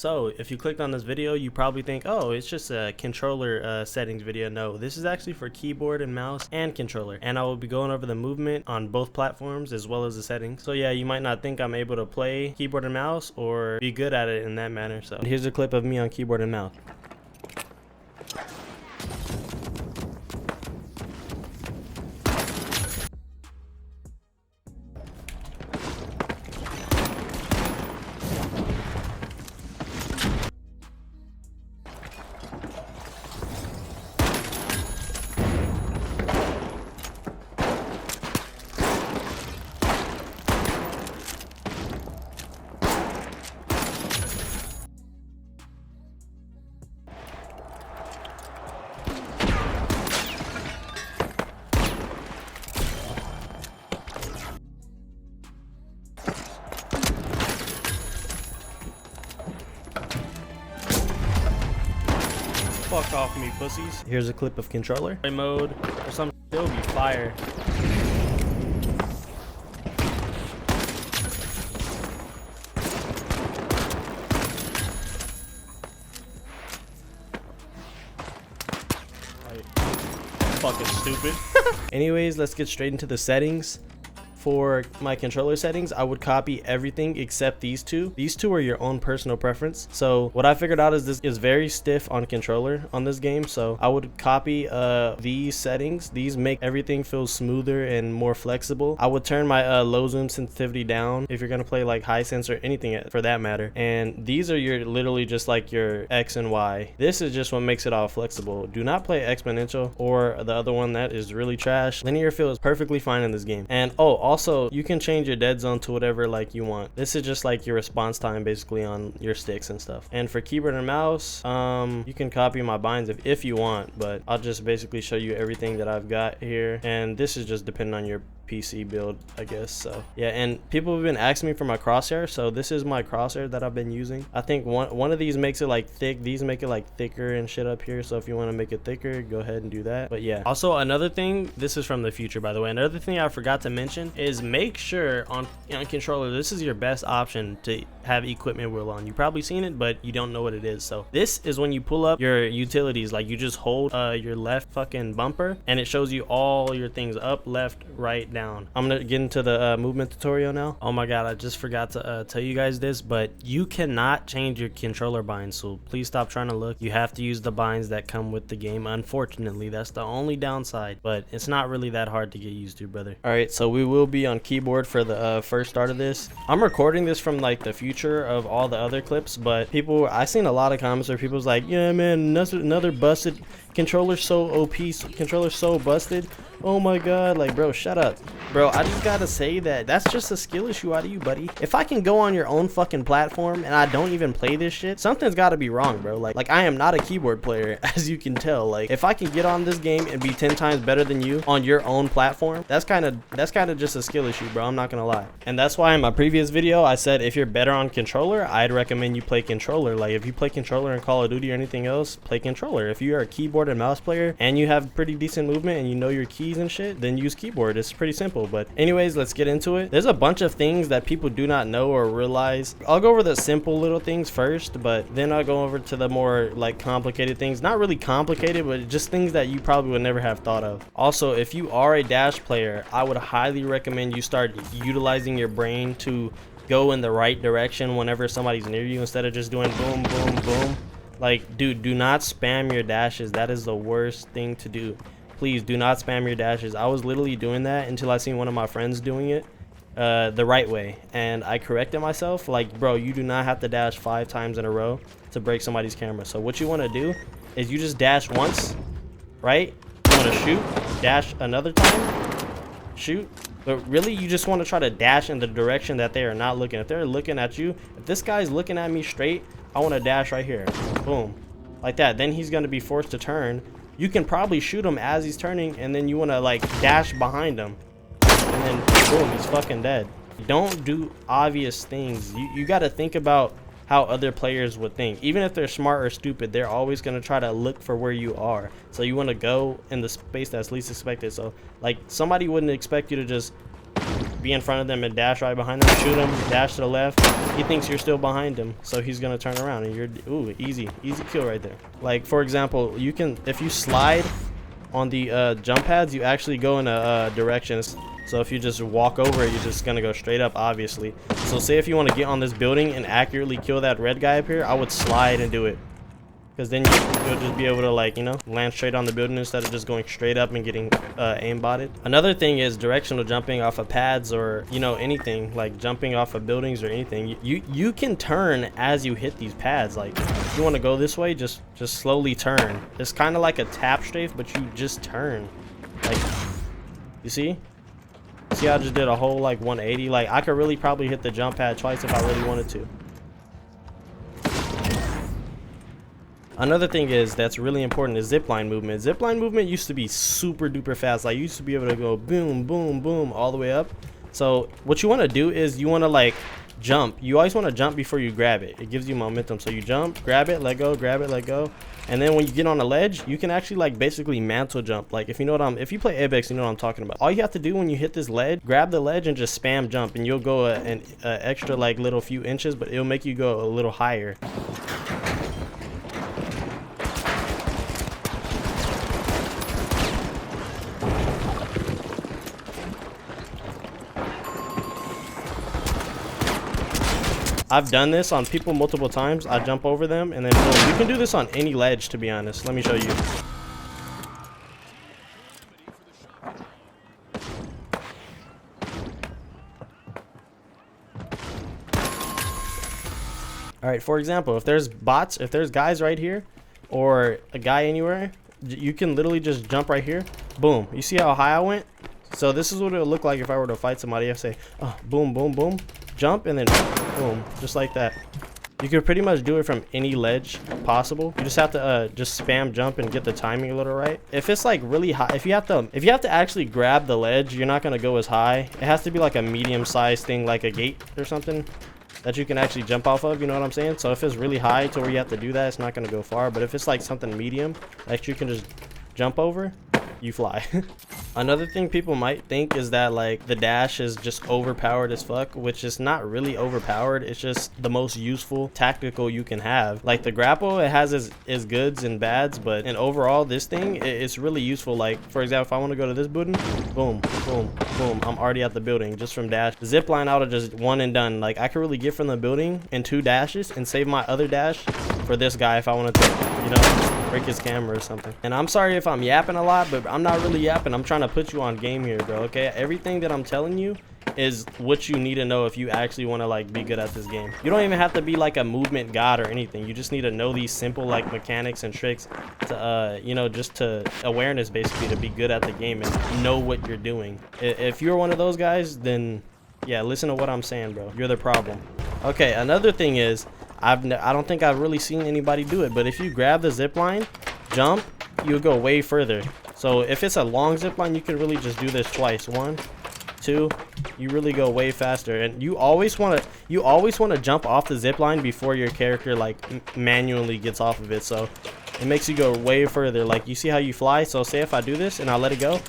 So if you clicked on this video, you probably think, oh, it's just a controller settings video. No, this is actually for keyboard and mouse and controller, and I will be going over the movement on both platforms as well as the settings. So yeah, you might not think I'm able to play keyboard and mouse or be good at it in that manner. So here's a clip of me on keyboard and mouse. Fuck off me, pussies. Here's a clip of controller mode or something. It'll be fire. Fucking stupid. Anyways, let's get straight into the settings. For my controller settings, I would copy everything except these two. These two are your own personal preference. So what I figured out is this is very stiff on controller on this game. So I would copy these settings. These make everything feel smoother and more flexible. I would turn my low zoom sensitivity down if you're gonna play like high sense or anything for that matter. And these are your literally just like your X and Y. This is just what makes it all flexible. Do not play exponential or the other one that is really trash. Linear feels perfectly fine in this game. And also, you can change your dead zone to whatever like you want. This is just like your response time basically on your sticks and stuff. And for keyboard and mouse, you can copy my binds if you want, but I'll just basically show you everything that I've got here. And this is just depending on your PC build, I guess. So yeah, and people have been asking me for my crosshair, so this is my crosshair that I've been using. I think one of these makes it like thick, these make it like thicker and shit up here, so if you want to make it thicker, go ahead and do that. But yeah, also another thing, this is from the future by the way, another thing I forgot to mention is make sure on controller, this is your best option to have equipment wheel on. You've probably seen it, but you don't know what it is. So this is when you pull up your utilities, like you just hold your left fucking bumper and it shows you all your things up, left, right, down. I'm gonna get into the movement tutorial now. Oh my god, I just forgot to tell you guys this, but you cannot change your controller binds, so please stop trying to look. You have to use the binds that come with the game. Unfortunately, that's the only downside, but it's not really that hard to get used to, brother. All right, so we will be on keyboard for the first start of this. I'm recording this from like the future of all the other clips, but I seen a lot of comments where people's like, yeah man, another busted controller, so OP, controller so busted. Oh my god, like bro, shut up. Bro, I just gotta say that's just a skill issue out of you, buddy. If I can go on your own fucking platform and I don't even play this shit, something's gotta be wrong, bro. Like I am not a keyboard player, as you can tell. Like if I can get on this game and be 10 times better than you on your own platform, that's kind of just a skill issue, bro. I'm not gonna lie. And that's why in my previous video I said if you're better on controller, I'd recommend you play controller. Like if you play controller in Call of Duty or anything else, play controller. If you are a keyboard and mouse player and you have pretty decent movement and you know your keys and shit, then use keyboard. It's pretty simple. But anyways, let's get into it. There's a bunch of things that people do not know or realize. I'll go over the simple little things first, but then I'll go over to the more like complicated things. Not really complicated, but just things that you probably would never have thought of. Also, if you are a dash player, I would highly recommend you start utilizing your brain to go in the right direction whenever somebody's near you instead of just doing boom boom boom. Like dude, do not spam your dashes. That is the worst thing to do. Please do not spam your dashes. I was literally doing that until I seen one of my friends doing it the right way, and I corrected myself. Like bro, you do not have to dash 5 times in a row to break somebody's camera. So what you want to do is you just dash once, right? You want to shoot, dash another time, shoot. But really you just want to try to dash in the direction that they are not looking. If they're looking at you, if this guy's looking at me straight, I want to dash right here, boom, like that. Then he's going to be forced to turn. You can probably shoot him as he's turning, and then you want to like dash behind him, and then boom, he's fucking dead. Don't do obvious things. You got to think about how other players would think. Even if they're smart or stupid, they're always going to try to look for where you are. So you want to go in the space that's least expected. So like somebody wouldn't expect you to just be in front of them and dash right behind them, shoot him, dash to the left. He thinks you're still behind him, so he's gonna turn around and you're, ooh, easy kill right there. Like for example, you can, if you slide on the jump pads, you actually go in a directions. So if you just walk over it, you're just gonna go straight up, obviously. So say if you want to get on this building and accurately kill that red guy up here, I would slide and do it. Because then you'll just be able to, like, you know, land straight on the building instead of just going straight up and getting aimbotted. Another thing is directional jumping off of pads, or, you know, anything like jumping off of buildings or anything. You can turn as you hit these pads. Like if you want to go this way, just slowly turn. It's kind of like a tap strafe, but you just turn. Like, you see how I just did a whole like 180? Like I could really probably hit the jump pad twice if I really wanted to. Another thing is that's really important is zipline movement. Zipline movement used to be super duper fast. Like you used to be able to go boom, boom, boom all the way up. So what you want to do is you want to like jump. You always want to jump before you grab it. It gives you momentum. So you jump, grab it, let go, grab it, let go. And then when you get on a ledge, you can actually like basically mantle jump. Like if you know what if you play Apex, you know what I'm talking about. All you have to do when you hit this ledge, grab the ledge and just spam jump, and you'll go an extra like little few inches, but it'll make you go a little higher. I've done this on people multiple times. I jump over them and then boom. You can do this on any ledge, to be honest. Let me show you. All right, for example, if there's bots, if there's guys right here or a guy anywhere, you can literally just jump right here. Boom. You see how high I went? So this is what it would look like if I were to fight somebody. I say, oh, boom, boom, boom. Jump and then boom, just like that. You can pretty much do it from any ledge possible. You just have to just spam jump and get the timing a little right. If it's like really high, if you have to actually grab the ledge, you're not gonna go as high. It has to be like a medium-sized thing, like a gate or something that you can actually jump off of, you know what I'm saying? So if it's really high to where you have to do that, it's not gonna go far. But if it's like something medium that you can just jump over, you fly. Another thing people might think is that like the dash is just overpowered as fuck, which is not really overpowered. It's just the most useful tactical you can have. Like the grapple, it has its goods and bads, but in overall this thing, it's really useful. Like for example, if I want to go to this building, boom, boom, boom, I'm already at the building just from dash. Zip line out of just one and done. Like I could really get from the building in 2 dashes and save my other dash for this guy if I wanted to, you know, break his camera or something. And I'm sorry if I'm yapping a lot, but I'm not really yapping. I'm trying to put you on game here, bro. Okay, everything that I'm telling you is what you need to know if you actually want to like be good at this game. You don't even have to be like a movement god or anything. You just need to know these simple like mechanics and tricks to you know, just to awareness basically to be good at the game and know what you're doing. If you're one of those guys, then yeah, listen to what I'm saying, bro. You're the problem. Okay, another thing is I don't think I've really seen anybody do it, but if you grab the zip line, jump, you'll go way further. So if it's a long zip line, you can really just do this twice. 1, 2, you really go way faster. And you always want to jump off the zip line before your character like manually gets off of it. So it makes you go way further. Like you see how you fly. So say if I do this and I let it go,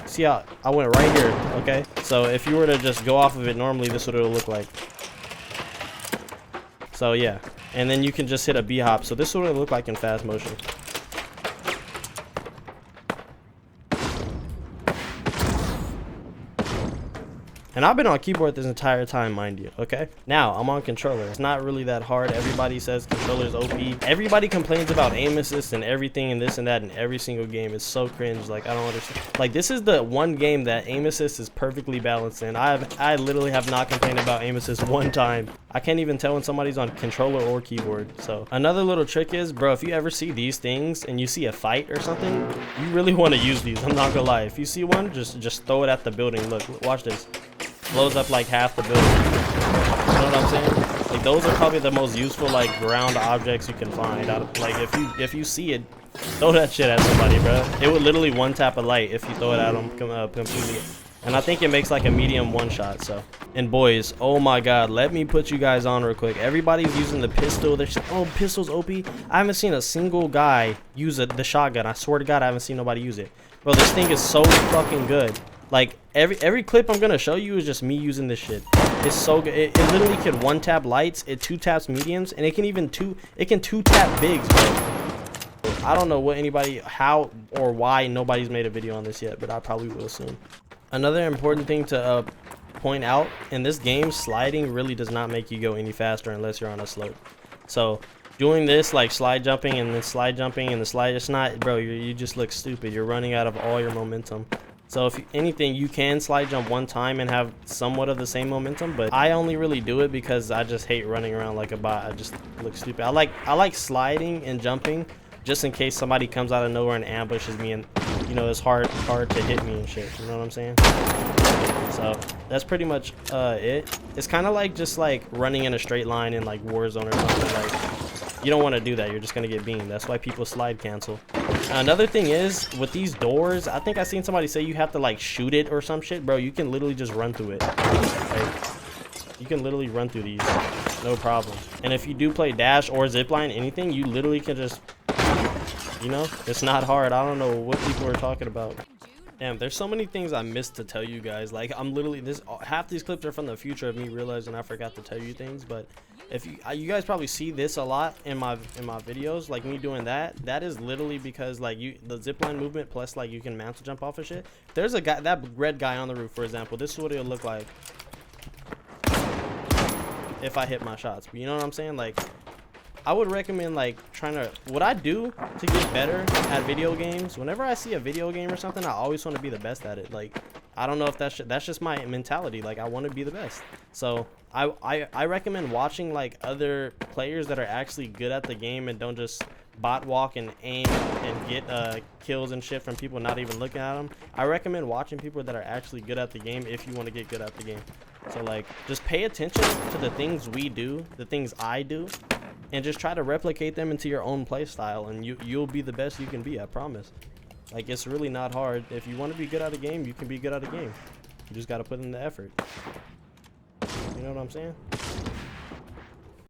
see how I went right here. Okay, so if you were to just go off of it normally, this is what it'll look like. So yeah, and then you can just hit a B hop. So this is what it look like in fast motion. And I've been on keyboard this entire time, mind you, okay? Now, I'm on controller. It's not really that hard. Everybody says controller's OP. Everybody complains about aim assist and everything and this and that in every single game. It's so cringe. Like, I don't understand. Like, this is the one game that aim assist is perfectly balanced in. I literally have not complained about aim assist one time. I can't even tell when somebody's on controller or keyboard. So, another little trick is, bro, if you ever see these things and you see a fight or something, you really want to use these. I'm not gonna lie. If you see one, just throw it at the building. Look, watch this. Blows up like half the building. You know what I'm saying? Like those are probably the most useful like ground objects you can find. Like if you see it, throw that shit at somebody, bro. It would literally one tap a light if you throw it at them completely. And I think it makes like a medium one shot. So, and boys, oh my god, let me put you guys on real quick. Everybody's using the pistol. They're saying, oh, pistol's OP. I haven't seen a single guy use the shotgun. I swear to god, I haven't seen nobody use it. Bro, this thing is so fucking good. Like every clip I'm gonna show you is just me using this shit. It's so good. It literally can one tap lights, it two taps mediums, and it can two tap bigs, bro. I don't know what how or why nobody's made a video on this yet, but I probably will soon. Another important thing to point out, in this game, sliding really does not make you go any faster unless you're on a slope. So doing this, like slide jumping and then slide jumping and the slide, it's not, bro, you just look stupid. You're running out of all your momentum. So if anything, you can slide jump one time and have somewhat of the same momentum, but I only really do it because I just hate running around like a bot. I just look stupid. I like sliding and jumping just in case somebody comes out of nowhere and ambushes me, and you know, it's hard to hit me and shit. You know what I'm saying? So that's pretty much it. It's kind of like just like running in a straight line in like Warzone or something. Like, you don't want to do that. You're just gonna get beamed. That's why people slide cancel. Another thing is, with these doors, I think I seen somebody say you have to like shoot it or some shit. Bro, you can literally just run through it. Like, you can literally run through these, no problem. And if you do play dash or zipline, anything, you literally can just, you know, it's not hard. I don't know what people are talking about. Damn, there's so many things I missed to tell you guys. Like, I'm literally, half these clips are from the future of me realizing I forgot to tell you things. But if you guys probably see this a lot in my videos, like me doing that is literally because like the zipline movement plus like you can mantle jump off of shit. There's a guy, that red guy on the roof, for example. This is what it'll look like if I hit my shots. But you know what I'm saying? Like, I would recommend like what I do to get better at video games, whenever I see a video game or something, I always want to be the best at it. Like, I don't know if that's just my mentality. Like, I want to be the best. So I recommend watching like other players that are actually good at the game and don't just bot walk and aim and get kills and shit from people not even looking at them. I recommend watching people that are actually good at the game if you want to get good at the game. So like, just pay attention to the things we do, the things I do, and just try to replicate them into your own play style, and you'll be the best you can be. I promise. Like, it's really not hard. If you want to be good at a game, you can be good at a game. You just got to put in the effort. You know what I'm saying?